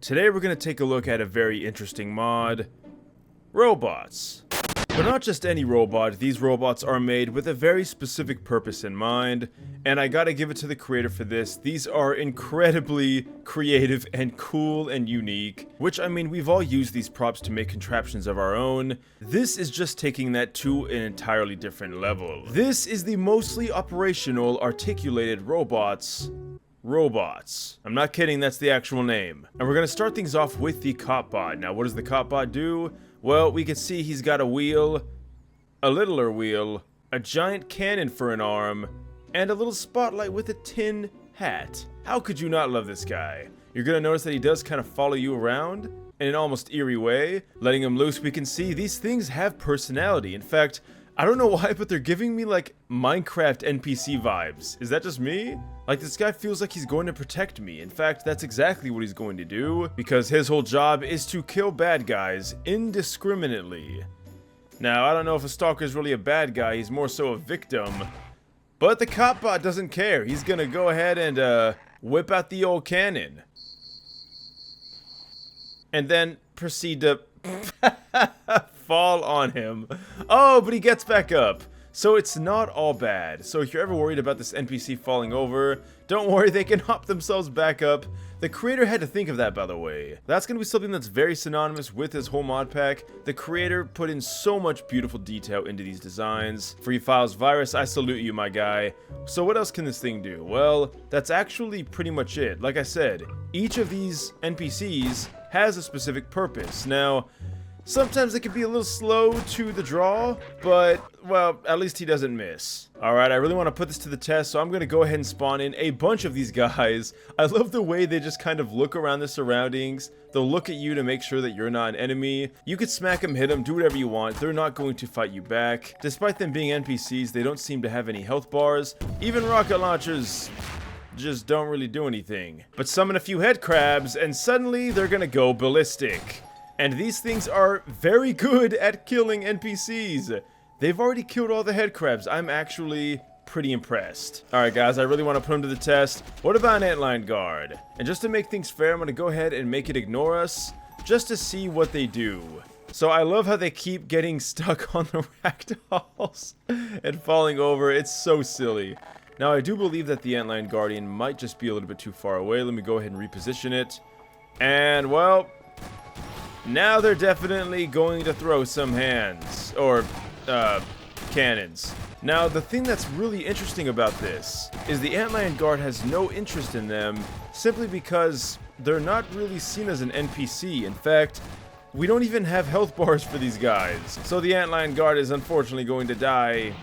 Today we're going to take a look at a very interesting mod, robots. But not just any robot, these robots are made with a very specific purpose in mind, and I gotta give it to the creator for this. These are incredibly creative and cool and unique, which I mean, we've all used these props to make contraptions of our own. This is just taking that to an entirely different level. This is the mostly operational articulated robots. I'm not kidding, that's the actual name. And we're gonna start things off with the copbot. Now, what does the copbot do? Well, we can see he's got a wheel, a littler wheel, a giant cannon for an arm, and a little spotlight with a tin hat. How could you not love this guy? You're gonna notice that he does kind of follow you around in an almost eerie way. Letting him loose, we can see these things have personality. In fact, I don't know why, but they're giving me like Minecraft NPC vibes. Is that just me? Like, this guy feels like he's going to protect me. In fact, that's exactly what he's going to do, because his whole job is to kill bad guys indiscriminately. Now, I don't know if a stalker is really a bad guy, he's more so a victim. But the copbot doesn't care. He's gonna go ahead and whip out the old cannon. And then proceed to fall on him. Oh, but he gets back up. So it's not all bad. So if you're ever worried about this NPC falling over, don't worry, they can hop themselves back up. The creator had to think of that, by the way. That's going to be something that's very synonymous with his whole mod pack. The creator put in so much beautiful detail into these designs. freefilesvirus, I salute you, my guy. So what else can this thing do? Well, that's actually pretty much it. Like I said, each of these NPCs has a specific purpose. Now, sometimes it can be a little slow to the draw, but, well, at least he doesn't miss. Alright, I really want to put this to the test, so I'm going to go ahead and spawn in a bunch of these guys. I love the way they just kind of look around the surroundings. They'll look at you to make sure that you're not an enemy. You could smack them, hit them, do whatever you want. They're not going to fight you back. Despite them being NPCs, they don't seem to have any health bars. Even rocket launchers just don't really do anything. But summon a few head crabs, and suddenly they're going to go ballistic. And these things are very good at killing NPCs. They've already killed all the head crabs. I'm actually pretty impressed. Alright guys, I really want to put them to the test. What about an antline guard? And just to make things fair, I'm going to go ahead and make it ignore us, just to see what they do. So I love how they keep getting stuck on the ragdolls and falling over. It's so silly. Now I do believe that the antline guardian might just be a little bit too far away. Let me go ahead and reposition it. And well, now they're definitely going to throw some hands, or, cannons. Now, the thing that's really interesting about this is the antlion guard has no interest in them simply because they're not really seen as an NPC. In fact, we don't even have health bars for these guys. So the antlion guard is unfortunately going to die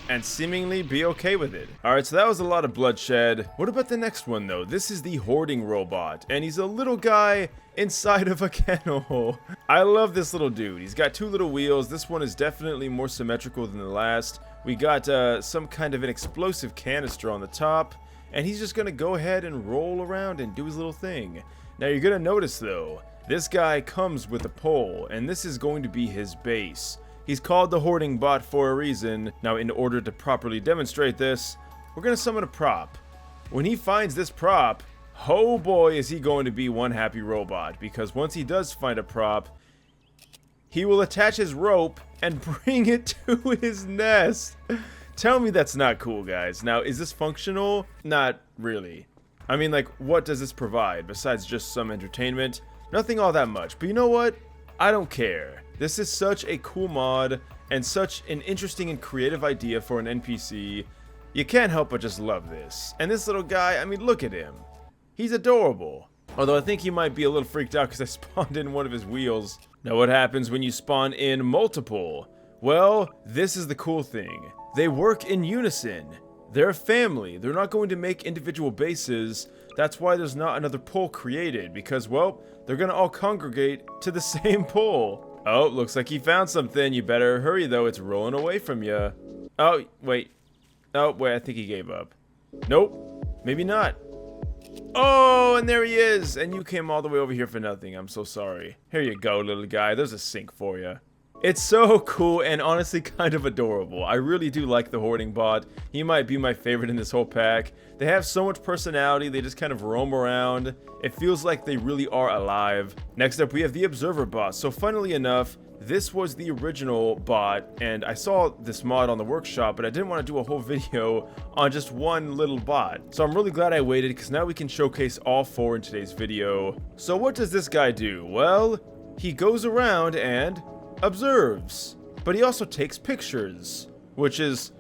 and seemingly be okay with it. Alright, so that was a lot of bloodshed. What about the next one, though? This is the hoarding robot, and he's a little guy inside of a kennel. I love this little dude. He's got two little wheels. This one is definitely more symmetrical than the last. We got some kind of an explosive canister on the top, and he's just gonna go ahead and roll around and do his little thing. Now, you're gonna notice, though, this guy comes with a pole, and this is going to be his base. He's called the hoarding bot for a reason. Now, in order to properly demonstrate this, we're going to summon a prop. When he finds this prop, oh boy, is he going to be one happy robot. Because once he does find a prop, he will attach his rope and bring it to his nest. Tell me that's not cool, guys. Now, is this functional? Not really. I mean, like, what does this provide besides just some entertainment? Nothing all that much. But you know what? I don't care. This is such a cool mod, and such an interesting and creative idea for an NPC. You can't help but just love this. And this little guy, I mean, look at him. He's adorable. Although I think he might be a little freaked out because I spawned in one of his wheels. Now, what happens when you spawn in multiple? Well, this is the cool thing. They work in unison. They're a family. They're not going to make individual bases. That's why there's not another pole created, because, well, they're gonna all congregate to the same pole. Oh, looks like he found something. You better hurry, though. It's rolling away from you. Oh, wait. Oh, wait, I think he gave up. Nope. Maybe not. Oh, and there he is. And you came all the way over here for nothing. I'm so sorry. Here you go, little guy. There's a sink for you. It's so cool and honestly kind of adorable. I really do like the hoarding bot. He might be my favorite in this whole pack. They have so much personality, they just kind of roam around. It feels like they really are alive. Next up we have the observer bot. So funnily enough, this was the original bot, and I saw this mod on the workshop, but I didn't want to do a whole video on just one little bot. So I'm really glad I waited, because now we can showcase all 4 in today's video. So what does this guy do? Well, he goes around and observes, but he also takes pictures, which is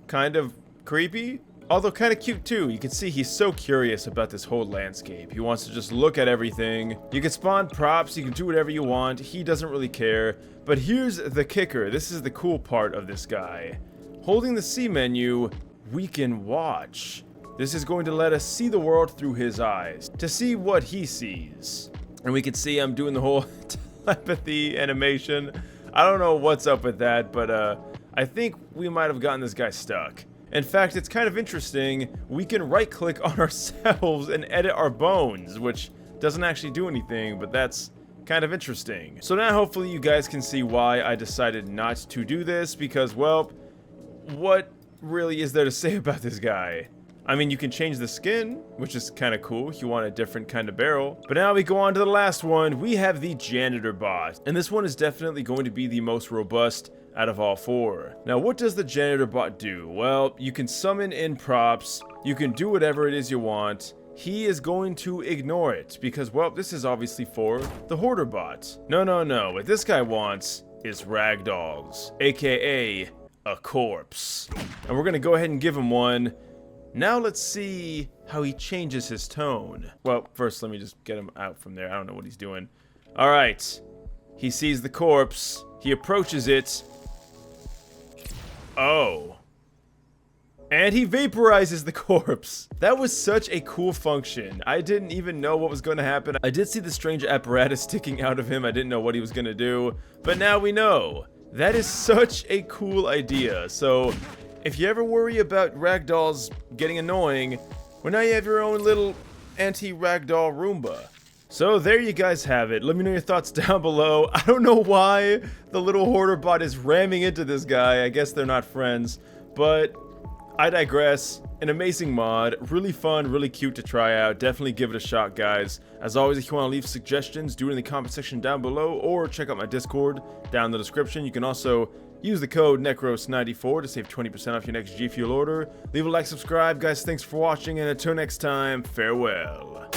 kind of creepy, although kind of cute too. You can see he's so curious about this whole landscape. He wants to just look at everything. You can spawn props, you can do whatever you want. He doesn't really care. But here's the kicker. This is the cool part of this guy. Holding the C menu, we can watch. This is going to let us see the world through his eyes, to see what he sees. And we can see I'm doing the whole telepathy animation. I don't know what's up with that, but I think we might have gotten this guy stuck. In fact, it's kind of interesting. We can right click on ourselves and edit our bones, which doesn't actually do anything, but that's kind of interesting. So now hopefully you guys can see why I decided not to do this, because, well, what really is there to say about this guy? I mean, you can change the skin, which is kind of cool if you want a different kind of barrel. But now we go on to the last one. We have the janitor bot. And this one is definitely going to be the most robust out of all 4. Now, what does the janitor bot do? Well, you can summon in props. You can do whatever it is you want. He is going to ignore it because, well, this is obviously for the hoarder bot. No. What this guy wants is ragdolls, aka a corpse. And we're going to go ahead and give him one. Now let's see how he changes his tone. Well, first let me just get him out from there. I don't know what he's doing. All right. He sees the corpse. He approaches it. Oh. And he vaporizes the corpse. That was such a cool function. I didn't even know what was going to happen. I did see the strange apparatus sticking out of him. I didn't know what he was going to do. But now we know. That is such a cool idea. So if you ever worry about ragdolls getting annoying, well, now you have your own little anti-ragdoll Roomba. So there you guys have it. Let me know your thoughts down below. I don't know why the little hoarder bot is ramming into this guy. I guess they're not friends, but I digress. An amazing mod, really fun, really cute to try out. Definitely give it a shot, guys. As always, if you want to leave suggestions, do it in the comment section down below, or check out my Discord down in the description. You can also use the code NecrosVideos to save 20% off your next G Fuel order. Leave a like, subscribe, guys. Thanks for watching, and until next time, farewell.